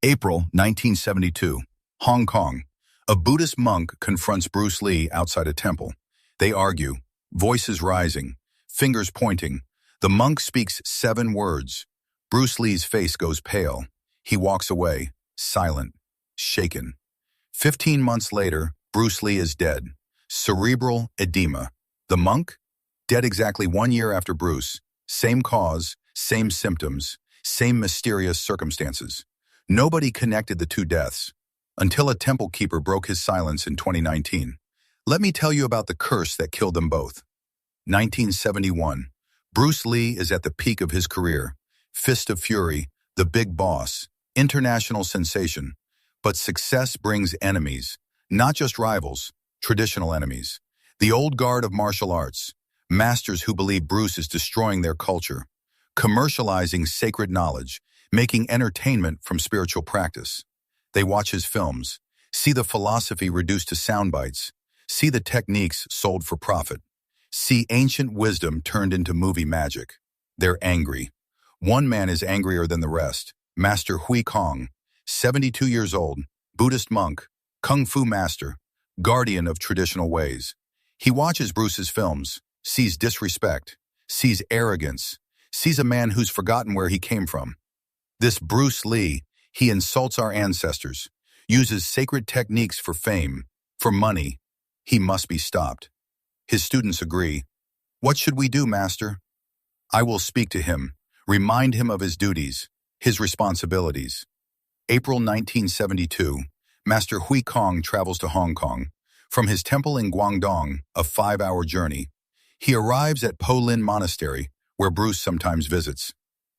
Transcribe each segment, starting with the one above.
April 1972, Hong Kong. A Buddhist monk confronts Bruce Lee outside a temple. They argue, voices rising, fingers pointing. The monk speaks 7 words. Bruce Lee's face goes pale. He walks away, silent, shaken. 15 months later, Bruce Lee is dead. Cerebral edema. The monk? Dead exactly 1 year after Bruce. Same cause, same symptoms, same mysterious circumstances. Nobody connected the 2 deaths, until a temple keeper broke his silence in 2019. Let me tell you about the curse that killed them both. 1971. Bruce Lee is at the peak of his career. Fist of Fury, the big boss, international sensation. But success brings enemies, not just rivals, traditional enemies. The old guard of martial arts, masters who believe Bruce is destroying their culture, commercializing sacred knowledge, making entertainment from spiritual practice. They watch his films, see the philosophy reduced to sound bites, see the techniques sold for profit, see ancient wisdom turned into movie magic. They're angry. One man is angrier than the rest, Master Hui Kong, 72 years old, Buddhist monk, kung fu master, guardian of traditional ways. He watches Bruce's films, sees disrespect, sees arrogance, sees a man who's forgotten where he came from. This Bruce Lee, he insults our ancestors, uses sacred techniques for fame, for money. He must be stopped. His students agree. What should we do, Master? I will speak to him, remind him of his duties, his responsibilities. April 1972, Master Hui Kong travels to Hong Kong. From his temple in Guangdong, a 5-hour journey, he arrives at Po Lin Monastery, where Bruce sometimes visits.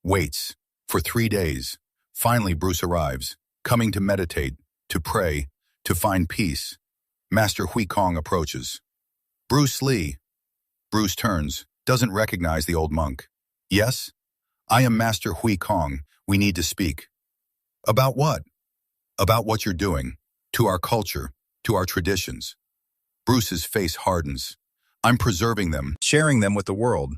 Waits. For 3 days. Finally, Bruce arrives, coming to meditate, to pray, to find peace. Master Hui Kong approaches. Bruce Lee. Bruce turns, doesn't recognize the old monk. Yes? I am Master Hui Kong. We need to speak. About what? About what you're doing, to our culture, to our traditions. Bruce's face hardens. I'm preserving them, sharing them with the world.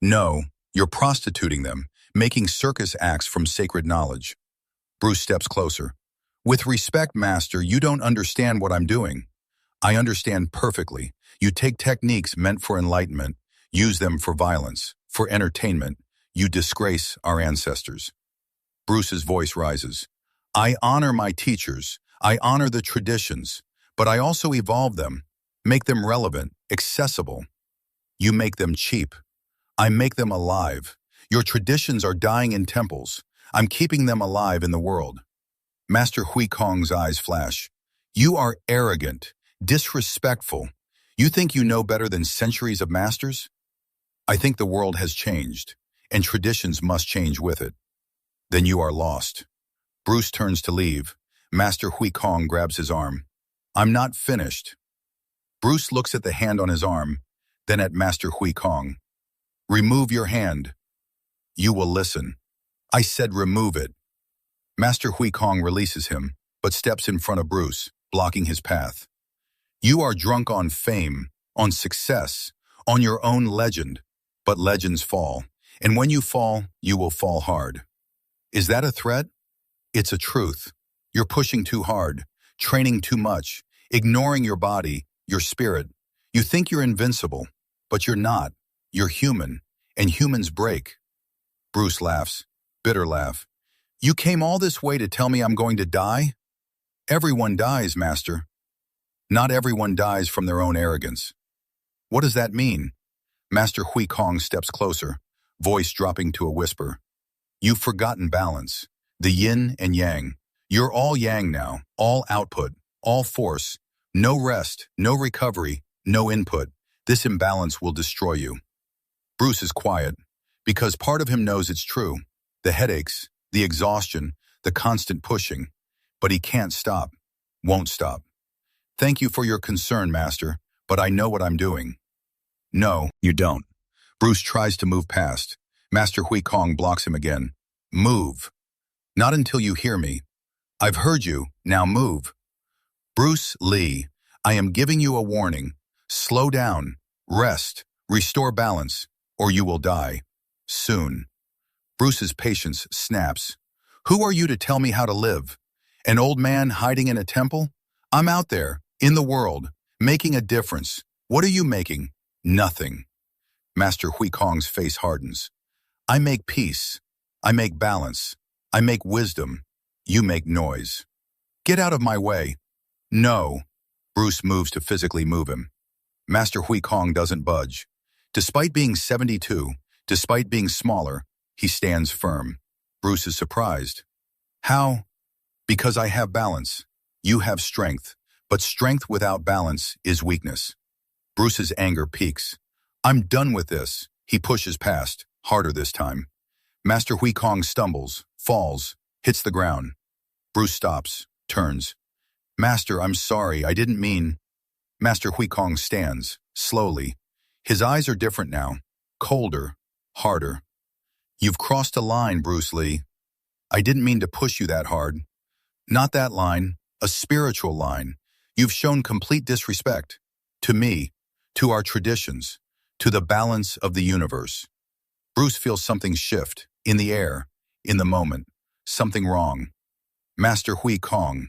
No, you're prostituting them, making circus acts from sacred knowledge. Bruce steps closer. With respect, Master, you don't understand what I'm doing. I understand perfectly. You take techniques meant for enlightenment, use them for violence, for entertainment. You disgrace our ancestors. Bruce's voice rises. I honor my teachers. I honor the traditions, but I also evolve them, make them relevant, accessible. You make them cheap. I make them alive. Your traditions are dying in temples. I'm keeping them alive in the world. Master Hui Kong's eyes flash. You are arrogant, disrespectful. You think you know better than centuries of masters? I think the world has changed, and traditions must change with it. Then you are lost. Bruce turns to leave. Master Hui Kong grabs his arm. I'm not finished. Bruce looks at the hand on his arm, then at Master Hui Kong. Remove your hand. You will listen. I said remove it. Master Hui Kong releases him, but steps in front of Bruce, blocking his path. You are drunk on fame, on success, on your own legend. But legends fall, and when you fall, you will fall hard. Is that a threat? It's a truth. You're pushing too hard, training too much, ignoring your body, your spirit. You think you're invincible, but you're not. You're human, and humans break. Bruce laughs, bitter laugh. You came all this way to tell me I'm going to die? Everyone dies, Master. Not everyone dies from their own arrogance. What does that mean? Master Hui Kong steps closer, voice dropping to a whisper. You've forgotten balance, the yin and yang. You're all yang now, all output, all force. No rest, no recovery, no input. This imbalance will destroy you. Bruce is quiet, because part of him knows it's true. The headaches, the exhaustion, the constant pushing. But he can't stop, won't stop. Thank you for your concern, Master, but I know what I'm doing. No, you don't. Bruce tries to move past. Master Hui Kong blocks him again. Move. Not until you hear me. I've heard you, now move. Bruce Lee, I am giving you a warning. Slow down, rest, restore balance, or you will die. Soon. Bruce's patience snaps. Who are you to tell me how to live? An old man hiding in a temple? I'm out there, in the world, making a difference. What are you making? Nothing. Master Hui Kong's face hardens. I make peace. I make balance. I make wisdom. You make noise. Get out of my way. No. Bruce moves to physically move him. Master Hui Kong doesn't budge. Despite being 72, despite being smaller, he stands firm. Bruce is surprised. How? Because I have balance. You have strength. But strength without balance is weakness. Bruce's anger peaks. I'm done with this. He pushes past, harder this time. Master Hui Kong stumbles, falls, hits the ground. Bruce stops, turns. Master, I'm sorry, I didn't mean... Master Hui Kong stands, slowly. His eyes are different now, colder, harder. You've crossed a line, Bruce Lee. I didn't mean to push you that hard. Not that line, a spiritual line. You've shown complete disrespect. To me, to our traditions, to the balance of the universe. Bruce feels something shift, in the air, in the moment. Something wrong. Master Hui Kong.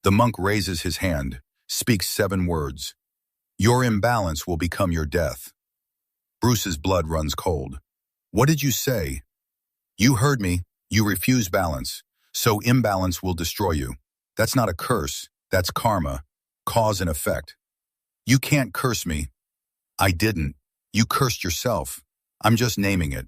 The monk raises his hand, speaks 7 words. Your imbalance will become your death. Bruce's blood runs cold. What did you say? You heard me. You refuse balance. So imbalance will destroy you. That's not a curse. That's karma. Cause and effect. You can't curse me. I didn't. You cursed yourself. I'm just naming it.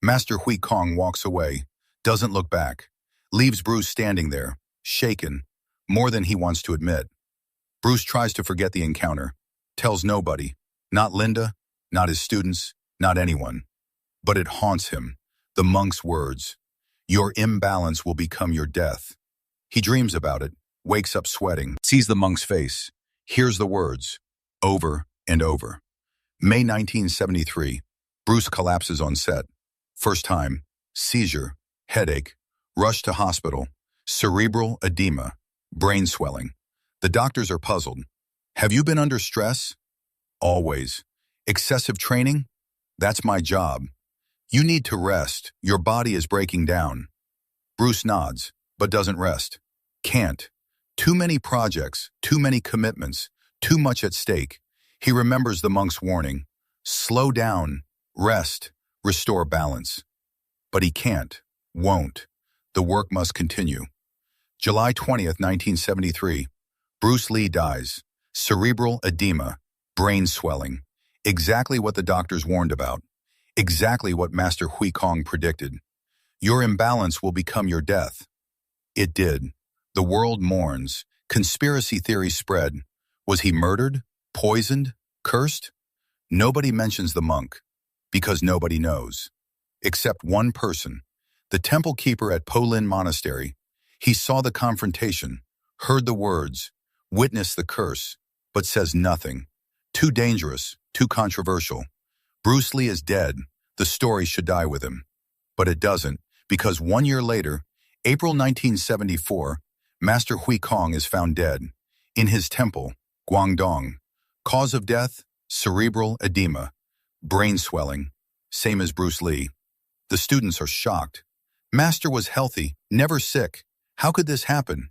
Master Hui Kong walks away, doesn't look back, leaves Bruce standing there, shaken, more than he wants to admit. Bruce tries to forget the encounter, tells nobody, not Linda, not his students, not anyone. But it haunts him, the monk's words. Your imbalance will become your death. He dreams about it, wakes up sweating, sees the monk's face, hears the words, over and over. May 1973, Bruce collapses on set. First time, seizure, headache, rush to hospital, cerebral edema, brain swelling. The doctors are puzzled. Have you been under stress? Always. Excessive training? That's my job. You need to rest. Your body is breaking down. Bruce nods, but doesn't rest. Can't. Too many projects, too many commitments, too much at stake. He remembers the monk's warning. Slow down, rest, restore balance. But he can't, won't. The work must continue. July 20th, 1973. Bruce Lee dies. Cerebral edema, brain swelling. Exactly what the doctors warned about. Exactly what Master Hui Kong predicted. Your imbalance will become your death. It did. The world mourns. Conspiracy theories spread. Was he murdered? Poisoned? Cursed? Nobody mentions the monk, because nobody knows. Except one person, the temple keeper at Polin Monastery. He saw the confrontation, heard the words, witnessed the curse, but says nothing. Too dangerous, too controversial. Bruce Lee is dead. The story should die with him. But it doesn't, because 1 year later, April 1974, Master Hui Kong is found dead. In his temple, Guangdong. Cause of death, cerebral edema. Brain swelling, same as Bruce Lee. The students are shocked. Master was healthy, never sick. How could this happen?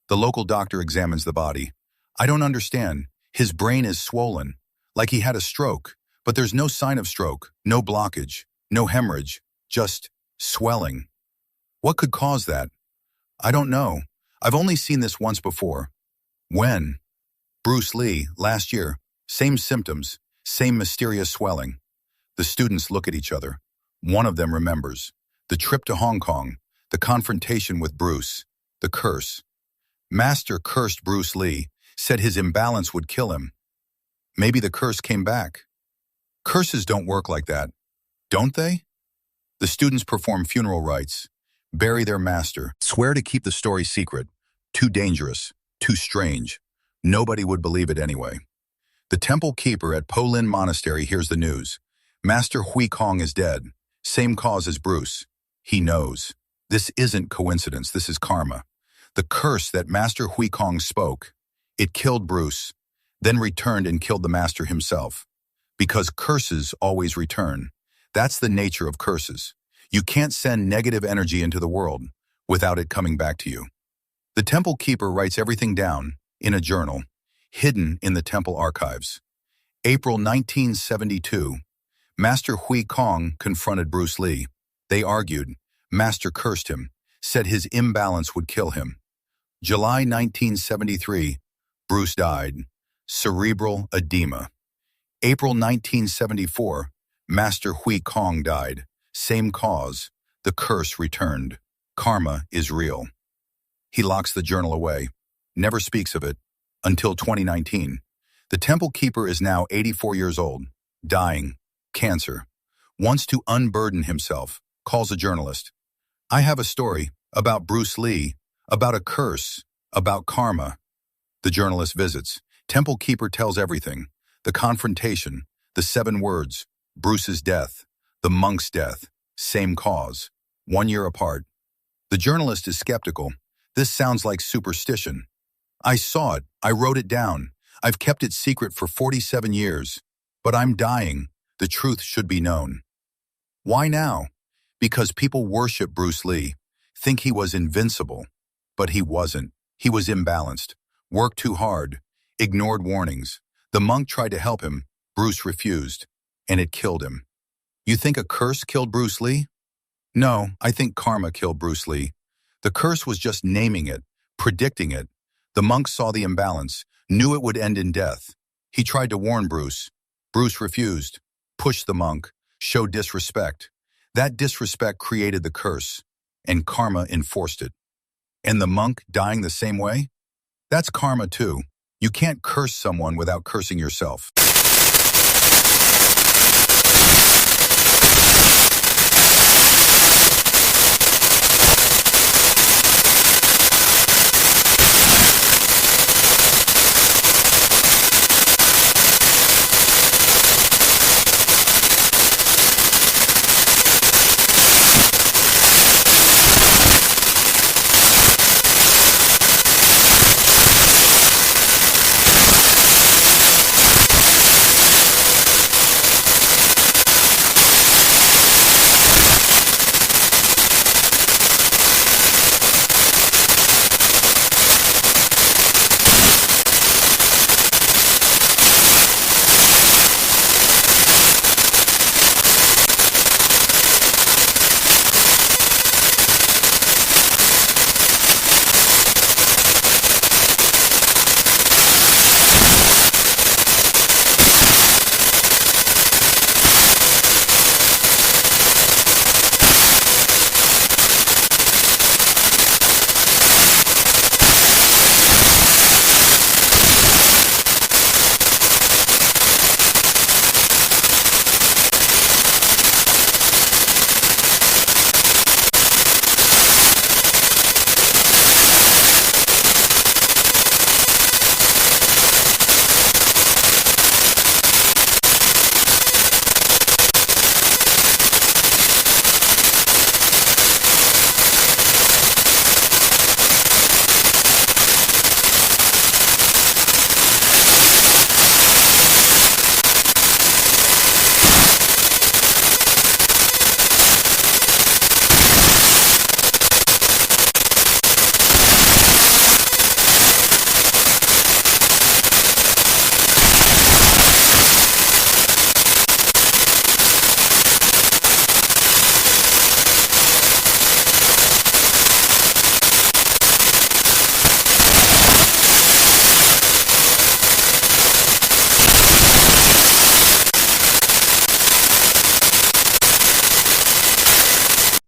The local doctor examines the body. I don't understand. His brain is swollen, like he had a stroke. But there's no sign of stroke, no blockage, no hemorrhage, just swelling. What could cause that? I don't know. I've only seen this once before. When? Bruce Lee, last year. Same symptoms, same mysterious swelling. The students look at each other. One of them remembers. The trip to Hong Kong, the confrontation with Bruce, the curse. Master cursed Bruce Lee, said his imbalance would kill him. Maybe the curse came back. Curses don't work like that, don't they? The students perform funeral rites, bury their master, swear to keep the story secret. Too dangerous, too strange. Nobody would believe it anyway. The temple keeper at Polin Monastery hears the news. Master Hui Kong is dead. Same cause as Bruce. He knows. This isn't coincidence, this is karma. The curse that Master Hui Kong spoke, it killed Bruce, then returned and killed the master himself. Because curses always return. That's the nature of curses. You can't send negative energy into the world without it coming back to you. The temple keeper writes everything down in a journal, hidden in the temple archives. April 1972, Master Hui Kong confronted Bruce Lee. They argued. Master cursed him, said his imbalance would kill him. July 1973, Bruce died. Cerebral edema. April 1974, Master Hui Kong died. Same cause. The curse returned. Karma is real. He locks the journal away, never speaks of it, until 2019. The temple keeper is now 84 years old, dying, cancer, wants to unburden himself, calls a journalist. I have a story about Bruce Lee, about a curse, about karma. The journalist visits. Temple keeper tells everything. The confrontation, the 7 words, Bruce's death, the monk's death, same cause, 1 year apart. The journalist is skeptical. This sounds like superstition. I saw it. I wrote it down. I've kept it secret for 47 years. But I'm dying. The truth should be known. Why now? Because people worship Bruce Lee, think he was invincible. But he wasn't. He was imbalanced, worked too hard, ignored warnings. The monk tried to help him. Bruce refused, and it killed him. You think a curse killed Bruce Lee? No, I think karma killed Bruce Lee. The curse was just naming it, predicting it. The monk saw the imbalance, knew it would end in death. He tried to warn Bruce. Bruce refused, pushed the monk, showed disrespect. That disrespect created the curse, and karma enforced it. And the monk dying the same way? That's karma too. You can't curse someone without cursing yourself.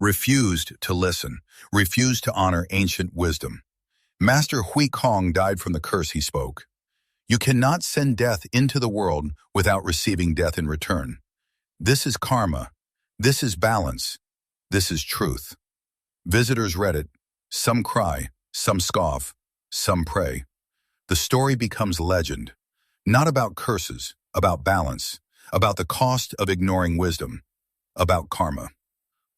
Refused to listen, refused to honor ancient wisdom. Master Hui Kong died from the curse he spoke. You cannot send death into the world without receiving death in return. This is karma. This is balance. This is truth. Visitors read it. Some cry, some scoff, some pray. The story becomes legend, not about curses, about balance, about the cost of ignoring wisdom, about karma.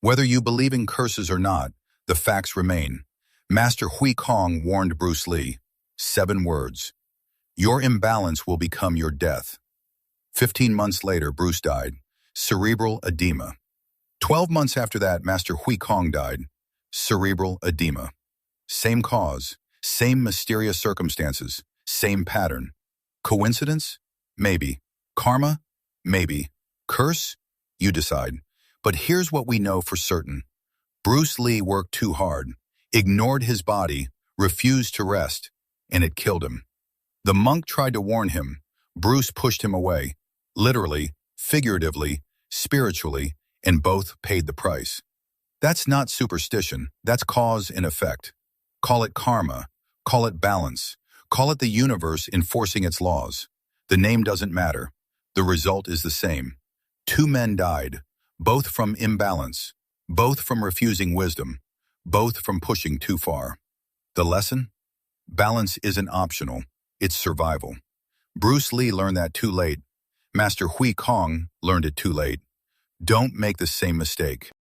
Whether you believe in curses or not, the facts remain. Master Hui Kong warned Bruce Lee. 7 words. Your imbalance will become your death. 15 months later, Bruce died. Cerebral edema. 12 months after that, Master Hui Kong died. Cerebral edema. Same cause, Same mysterious circumstances, same pattern. Coincidence? Maybe. Karma? Maybe. Curse? You decide. But here's what we know for certain. Bruce Lee worked too hard, ignored his body, refused to rest, and it killed him. The monk tried to warn him. Bruce pushed him away, literally, figuratively, spiritually, and both paid the price. That's not superstition, that's cause and effect. Call it karma, call it balance, call it the universe enforcing its laws. The name doesn't matter. The result is the same. Two men died, both from imbalance, both from refusing wisdom, both from pushing too far. The lesson? Balance isn't optional, it's survival. Bruce Lee learned that too late. Master Hui Kong learned it too late. Don't make the same mistake.